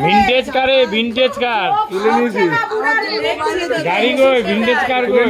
Vintage কারে vintage কার তুলে নিয়েছি গাড়ি গো ভিনটেজ কার গো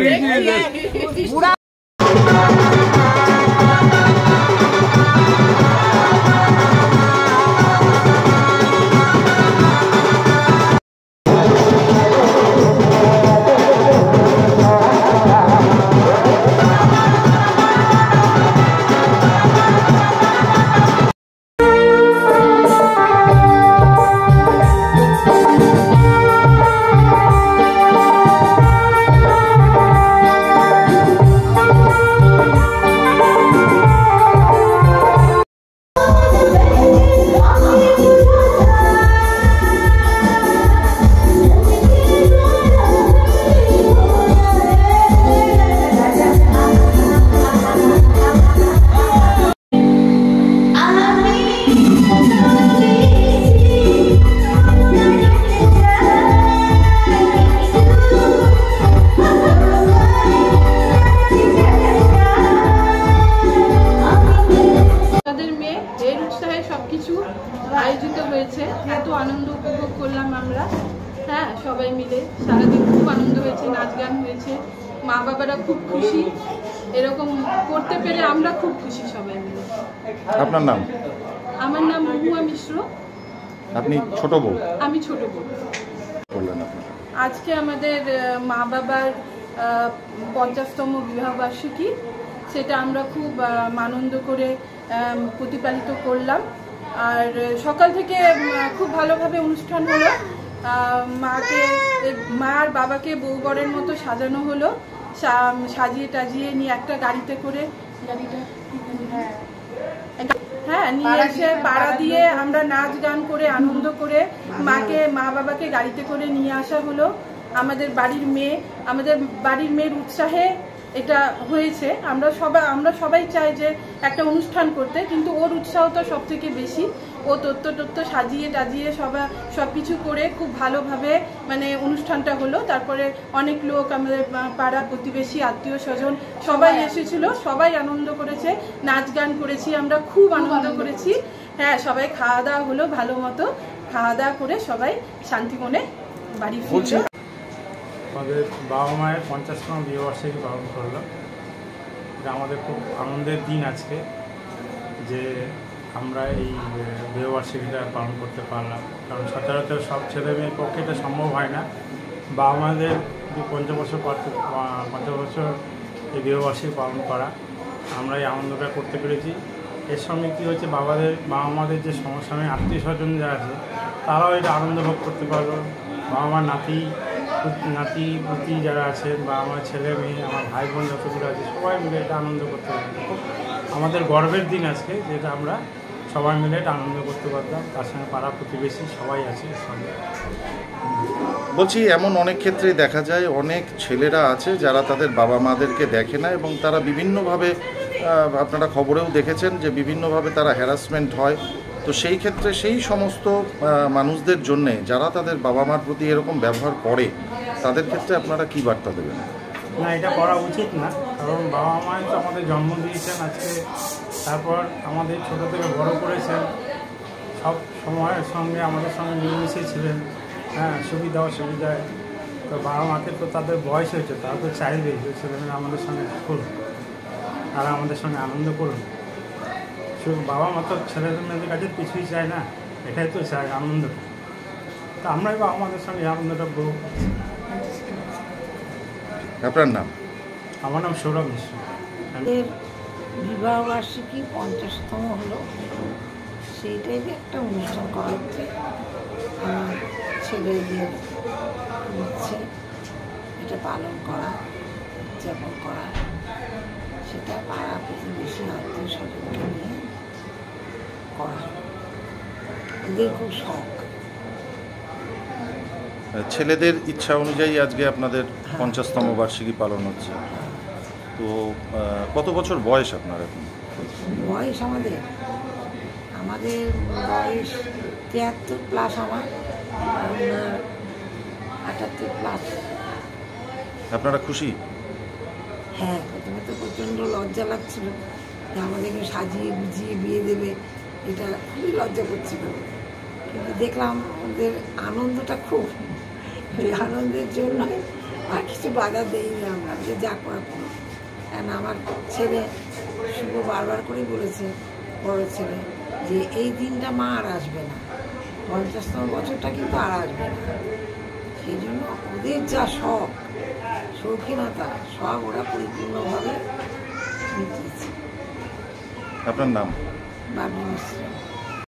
আয়োজিত হয়েছে, এত আনন্দ উপভোগ করলাম আমরা। হ্যাঁ, সবাই মিলে সারাদিন খুব আনন্দ হয়েছে, নাচ গান হয়েছে, মা বাবারা খুব খুশি, এরকম করতে পেরে আমরা খুব খুশি সবাই মিলে। আপনার নাম? আমার নাম মহুয়া মিশ্র। আপনি ছোট বউ? আমি ছোট বউ। আজকে আমাদের মা বাবার 50তম বিবাহবার্ষিকী, সেটা আমরা খুব আনন্দ করে প্রতিপালিত করলাম। আর সকাল থেকে খুব ভালোভাবে অনুষ্ঠান হলো। মা আর বাবাকে বউবরের মতো সাজানো হলো, সাজিয়ে টাজিয়ে নিয়ে একটা গাড়িতে করে নিয়ে এসে পাড়া দিয়ে আমরা নাচ গান করে আনন্দ করে মা বাবাকে গাড়িতে করে নিয়ে আসা হলো। আমাদের বাড়ির মেয়ের উৎসাহে এটা হয়েছে। আমরা সবাই চাই যে একটা অনুষ্ঠান করতে, কিন্তু ওর উৎসাহটা সব থেকে বেশি। ও তত্ত্ব সাজিয়ে টাজিয়ে সবকিছু করে খুব ভালোভাবে মানে অনুষ্ঠানটা হলো। তারপরে অনেক লোক, আমাদের পাড়া প্রতিবেশী, আত্মীয় স্বজন সবাই এসেছিল, সবাই আনন্দ করেছে, নাচ গান করেছি, আমরা খুব আনন্দ করেছি। হ্যাঁ, সবাই খাওয়া দাওয়া হলো, ভালো মতো খাওয়া দাওয়া করে সবাই শান্তি মনে বাড়ি ফিরছে। আমাদের বাবা মায়ের 50তম বিবাহবার্ষিকী পালন করলো। এটা আমাদের খুব আনন্দের দিন আজকে, যে আমরা এই বিবাহবার্ষিকীটা পালন করতে পারলাম। কারণ সচরাচর সব ছেলে মেয়ের পক্ষে এটা সম্ভব হয় না। বাবা মাদের 50 বছর এই বিবাহবার্ষিকী পালন করা, আমরা এই আনন্দটা করতে পেরেছি। এর সঙ্গে কী হচ্ছে, বাবা মাদের যে সমসাময়িক আত্মীয় স্বজন যারা আছে তারাও এটা আনন্দ ভোগ করতে পারলো। বাবা মার নাতি পুতি যারা আছে, বা আমার ছেলে মেয়ে, আমার ভাই বোন যতগুলো আছে, সবাই মিলে এটা আনন্দ করতে পারতাম। খুব আমাদের গর্বের দিন আজকে, যেটা আমরা সবাই মিলে এটা আনন্দ করতে পারতাম। তার সঙ্গে পাড়া প্রতিবেশী সবাই আছে সঙ্গে। বলছি, এমন অনেক ক্ষেত্রেই দেখা যায় অনেক ছেলেরা আছে যারা তাদের বাবা মাদেরকে দেখে না, এবং তারা বিভিন্নভাবে, আপনারা খবরেও দেখেছেন যে বিভিন্নভাবে তারা হ্যারাসমেন্ট হয়। তো সেই ক্ষেত্রে সেই সমস্ত মানুষদের জন্যে যারা তাদের বাবা মার প্রতি এরকম ব্যবহার করে, তাদের ক্ষেত্রে আপনারা কী বার্তা দেবেন? না, এটা করা উচিত না। কারণ বাবা মাই তো আমাদের জন্ম দিয়েছেন আজকে, তারপর আমাদের ছোটো থেকে বড় করেছেন, সব সময়ের সঙ্গে আমাদের সঙ্গে মিলেমিশে ছিলেন। হ্যাঁ, সুবিধা অসুবিধায়। তো বাবা মাকে তো তাদের বয়স হয়েছে, তারা তো চাইবে যে ছেলেমেয়েরা আমাদের সঙ্গে করুন, তারা আমাদের সঙ্গে আনন্দ করুন। শুধু বাবা মা তো ছেলেদের মেয়েদের কাছে কিছুই চায় না, এটাই তো চায় আনন্দটা। তো আমরাই বাবা মাদের সঙ্গে আনন্দটা উপভোগ করছি। আপনার নাম? আমার নাম সৌরভ মিশ্র। বিবাহবার্ষিকী 50তম হলো, সেইটাই একটা অনুষ্ঠান করা হচ্ছে। আমার ছেলেদের ইচ্ছে এটা পালন করা, উদযাপন করা, সেটা পাড়া প্রতিবেশী আত্মীয় স্বজনকে নিয়ে করা। এদের খুব শখ। ছেলেদের ইচ্ছা অনুযায়ী আজকে আপনাদের 50তম বার্ষিকী পালন হচ্ছে। তো কত বছর বয়স আপনার এখন? বয়স আমাদের বয়স 73+। আমার 78+। আপনারা খুশি? হ্যাঁ, প্রথমে তো প্রচণ্ড লজ্জা লাগছিল যে আমাদেরকে সাজিয়ে গুজিয়ে বিয়ে দেবে, এটা খুবই লজ্জা করছিল, কিন্তু দেখলাম ওদের আনন্দটা খুব, এই আনন্দের জন্য আর কিছু বাধা দেইনি আমরা, যে যা করা করো। কারণ আমার ছেলে শুভ বারবার করে বলেছে, বড় ছেলে, যে এই দিনটা মা আর আসবে না, 50তম বছরটা কিন্তু আর আসবে না। সেই জন্য ওদের যা শখ, শৌখিনতা, সব ওরা পরিপূর্ণভাবে মিটিয়েছে। আপনার নাম? বাবলি মিশ্র।